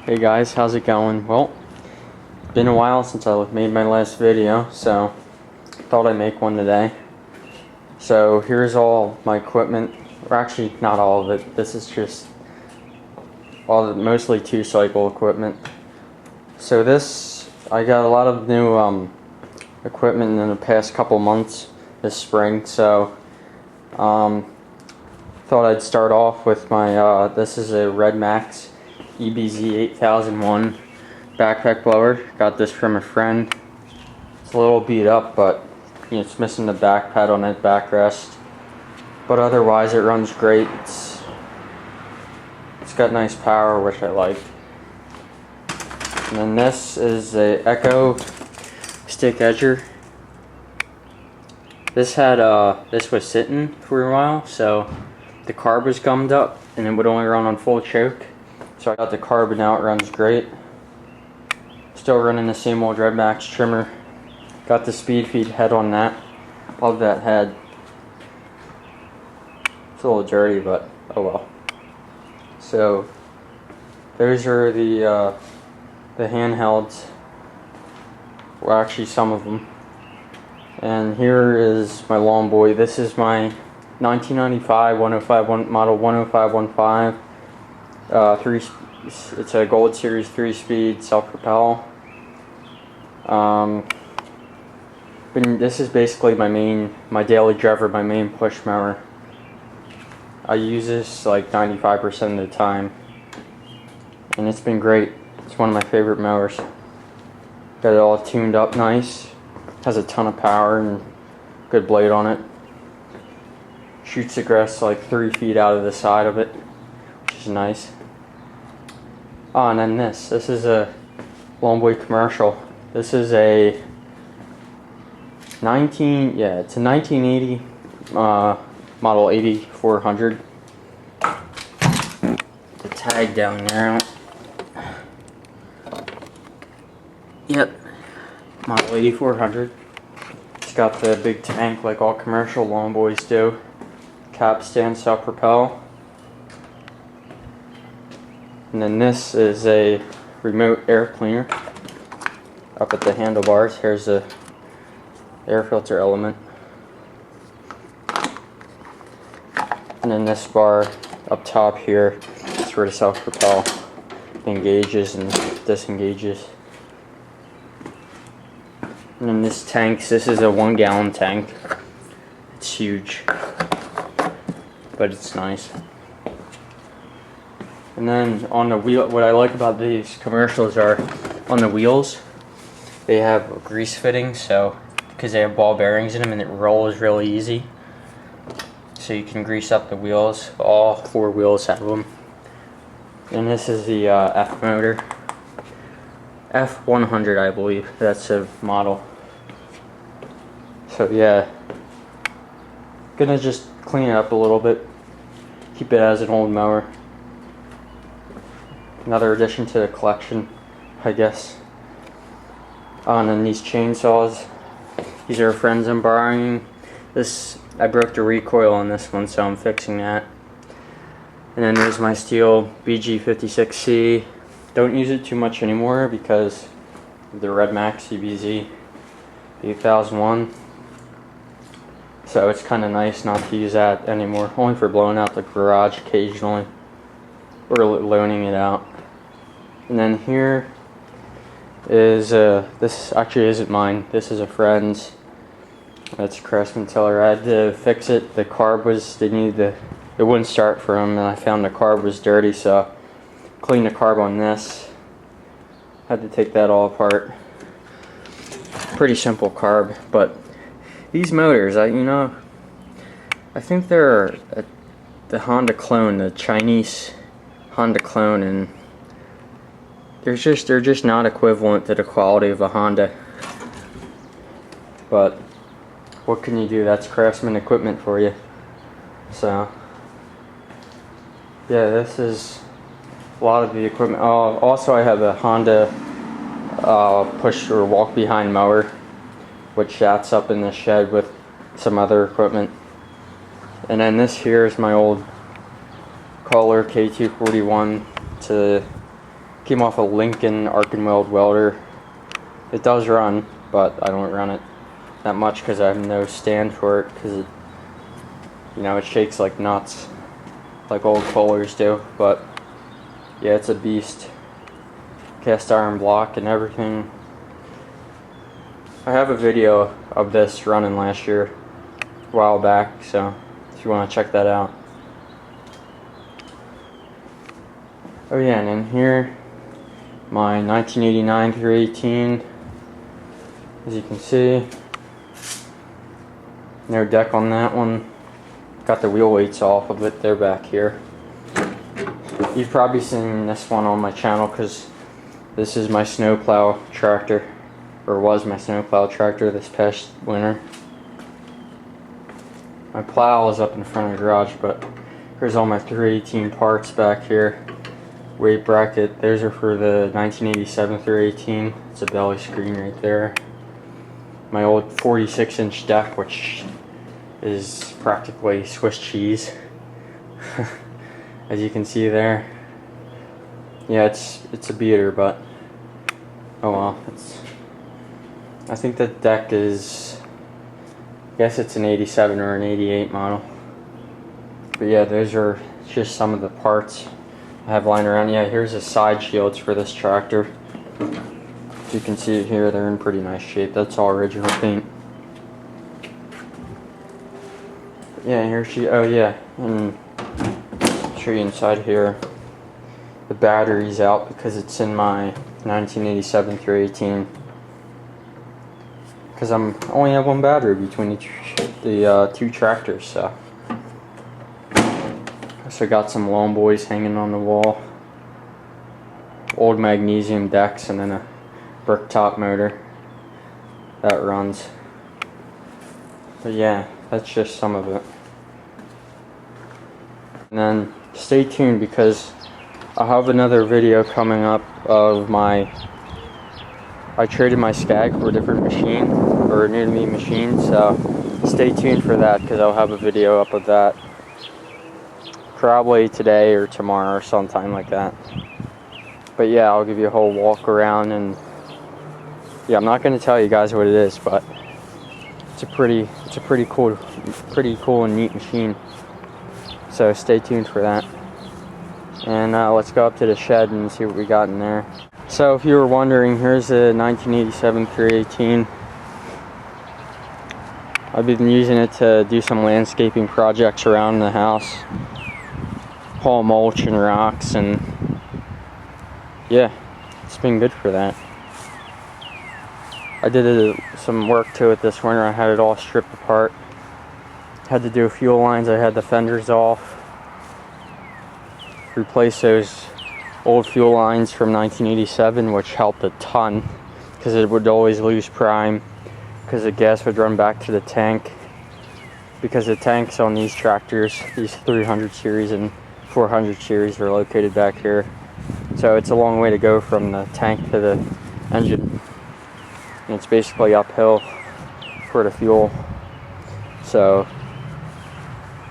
Hey guys, how's it going? Well, been a while since I made my last video, so thought I'd make one today. So here's all my equipment, or actually not all of it. This is just all the mostly 2-cycle equipment. So this, I got a lot of new equipment in the past couple months this spring. So thought I'd start off with my this is a Red Max EBZ 8001 backpack blower. Got this from a friend. It's a little beat up, but it's missing the back pad on it, backrest. But otherwise it runs great. It's got nice power, which I like. And then this is a Echo stick edger. This was sitting for a while, so the carb was gummed up and it would only run on full choke. So I got the carb now, it runs great. Still running the same old Red Max trimmer. Got the speed feed head on that. Love that head. It's a little dirty, but oh well. So those are the handhelds. Well, actually some of them. And here is my long boy. This is my 1995 model 10515. It's a Gold Series 3-speed self-propel. This is basically my daily driver, my main push mower. I use this like 95% of the time, and it's been great. It's one of my favorite mowers. Got it all tuned up nice. Has a ton of power and good blade on it. Shoots the grass like 3 feet out of the side of it, which is nice. Oh, and then this is a Longboy commercial. This is a it's a 1980 model 8400. The tag down there. Yep, model 8400. It's got the big tank like all commercial Longboys do. Capstan self-propel. And then this is a remote air cleaner. Up at the handlebars, here's the air filter element. And then this bar up top here is where the self-propel engages and disengages. And then this is a 1-gallon tank. It's huge, but it's nice. And then on the wheel, what I like about these commercials are on the wheels, they have grease fittings, so because they have ball bearings in them and it rolls really easy. So you can grease up the wheels. All 4 wheels have them. And this is the F motor. F100, I believe. That's a model. So yeah, gonna just clean it up a little bit. Keep it as an old mower. Another addition to the collection, I guess. And then these chainsaws. These are friends I'm borrowing. I broke the recoil on this one, so I'm fixing that. And then there's my Stihl BG56C. Don't use it too much anymore because of the Red Max EBZ 8001. So it's kind of nice not to use that anymore. Only for blowing out the garage occasionally. Or loaning it out. And then here is this actually isn't mine. This is a friend's. That's a Craftsman Tiller. I had to fix it. The carb it wouldn't start for him, and I found the carb was dirty, so cleaned the carb on this. Had to take that all apart. Pretty simple carb, but these motors, I think they're the Honda clone, the Chinese Honda clone, and they're just not equivalent to the quality of a Honda. But what can you do? That's Craftsman equipment for you. So yeah, this is a lot of the equipment. Also I have a Honda push or walk behind mower, which that's up in the shed with some other equipment. And then this here is my old Kohler K241 to Came off a Lincoln Arkenweld welder. It does run, but I don't run it that much because I have no stand for it, because it, you know, it shakes like nuts, like old Kohlers do. But yeah, it's a beast. Cast iron block and everything. I have a video of this running last year, a while back, so if you want to check that out. Oh yeah, and in here, my 1989 318, as you can see. No deck on that one. Got the wheel weights off of it, they're back here. You've probably seen this one on my channel because this is my snowplow tractor, or was my snowplow tractor this past winter. My plow is up in front of the garage, but here's all my 318 parts back here. Weight bracket, those are for the 1987 318. It's a belly screen right there. My old 46-inch deck, which is practically Swiss cheese, as you can see there. Yeah, it's a beater, but oh well. I think the deck is, I guess it's an 87 or an 88 model. But yeah, those are just some of the parts I have lying around. Yeah, here's the side shields for this tractor. As you can see it here, they're in pretty nice shape. That's all original paint. Yeah, here oh yeah, and I'll show you inside here. The battery's out because it's in my 1987 318. Because I only have one battery between the two tractors, so. So I got some Lone Boys hanging on the wall. Old magnesium decks, and then a brick top motor that runs. But yeah, that's just some of it. And then stay tuned because I'll have another video coming up of I traded my Skag for a different machine, or a new to me machine, so stay tuned for that because I'll have a video up of that. Probably today or tomorrow or sometime like that. But yeah, I'll give you a whole walk around, and yeah, I'm not going to tell you guys what it is, but it's a pretty cool and neat machine. So stay tuned for that. And let's go up to the shed and see what we got in there. So if you were wondering, here's a 1987 318. I've been using it to do some landscaping projects around the house. Haul mulch and rocks, and yeah, it's been good for that. I did some work to it this winter. I had it all stripped apart. Had to do fuel lines. I had the fenders off. Replace those old fuel lines from 1987, which helped a ton because it would always lose prime because the gas would run back to the tank, because the tanks on these tractors, these 300 series and 400 series, are located back here. So it's a long way to go from the tank to the engine, and it's basically uphill for the fuel. So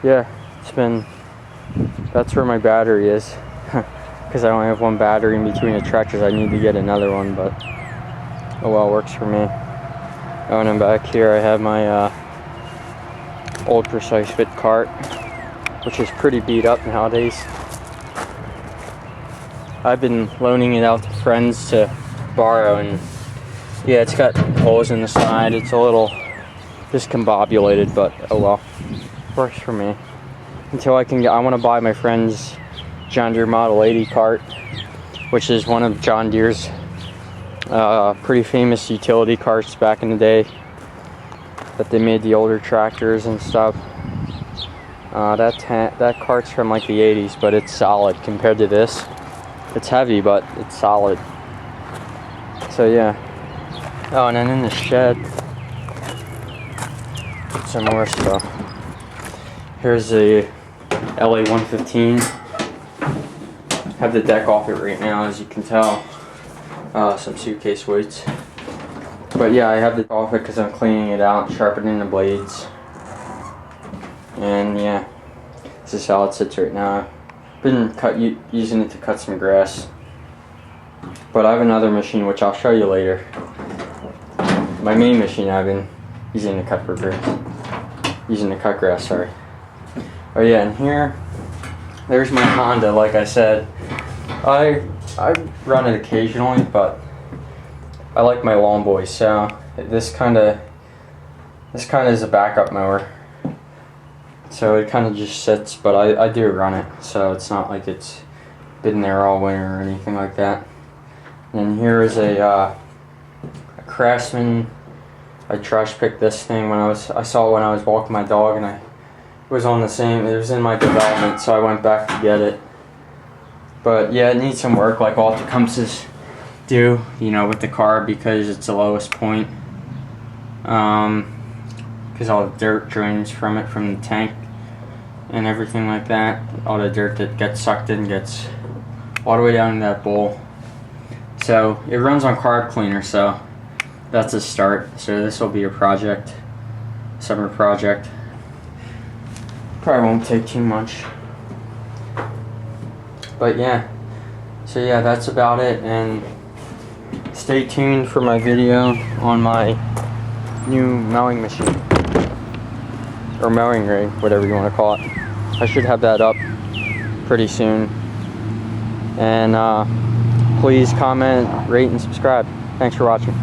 yeah, that's where my battery is. Because I only have one battery in between the tractors. I need to get another one, but oh well, works for me. Oh, and then back here I have my old Precise Fit cart, which is pretty beat up nowadays. I've been loaning it out to friends to borrow, and yeah, it's got holes in the side. It's a little discombobulated, but oh well, works for me. Until I want to buy my friend's John Deere Model 80 cart, which is one of John Deere's pretty famous utility carts back in the day that they made the older tractors and stuff. That cart's from like the 80s, but it's solid compared to this. It's heavy, but it's solid. So yeah. Oh, and then in the shed, some more stuff. Here's the LA115. Have the deck off it right now, as you can tell. Some suitcase weights. But yeah, I have the deck off it because I'm cleaning it out, sharpening the blades. And yeah, this is how it sits right now. I've been using it to cut some grass. But I have another machine which I'll show you later. My main machine I've been using to cut grass. Sorry. Oh yeah, and here, there's my Honda. Like I said, I run it occasionally, but I like my Lawn Boy, so this kind of is a backup mower. So it kind of just sits, but I do run it, so it's not like it's been there all winter or anything like that. And here is a Craftsman. I trash picked this thing when I saw it when I was walking my dog, and it was in my development, so I went back to get it. But yeah, it needs some work like all Tecumsehs do, you know, with the car, because it's the lowest point. Because all the dirt drains from it, from the tank and everything like that. All the dirt that gets sucked in gets all the way down in that bowl. So it runs on carb cleaner, so that's a start. So this will be a project, summer project. Probably won't take too much. But yeah, so yeah, that's about it, and stay tuned for my video on my new mowing machine, or mowing rig, whatever you want to call it. I should have that up pretty soon. And please comment, rate, and subscribe. Thanks for watching.